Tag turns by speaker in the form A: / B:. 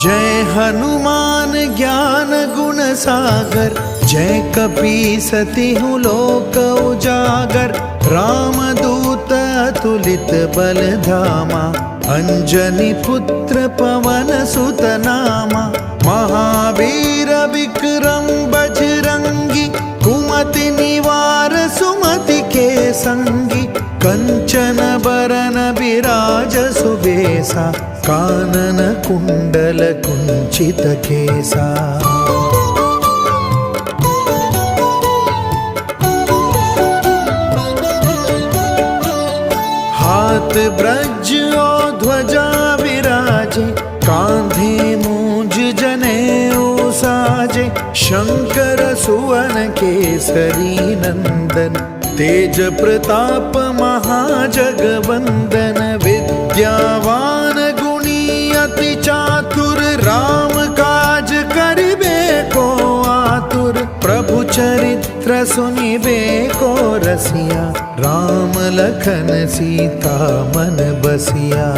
A: जय हनुमान ज्ञान गुण सागर, जय कपीसतिहु लोक उजागर। रामदूत अतुलित बल धामा, अंजनी पुत्र पवन सुत नामा। महावीर विक्रम बजरंगी, कुमति निवार सुमति के संगी। कंचन बरन बिराज सुबेसा, कानन कुंडल कुंचित केसा। हाथ ब्रज और ध्वजा विराजे, कांधे मूंज जनेऊ साजे। शंकर सुवन केसरी नंदन, तेज प्रताप महाजगवंदन। विद्यावान गुणी अति चातुर, राम काज करिबे को आतुर। प्रभु चरित्र सुनिबे को रसिया, राम लखन सीता मन बसिया।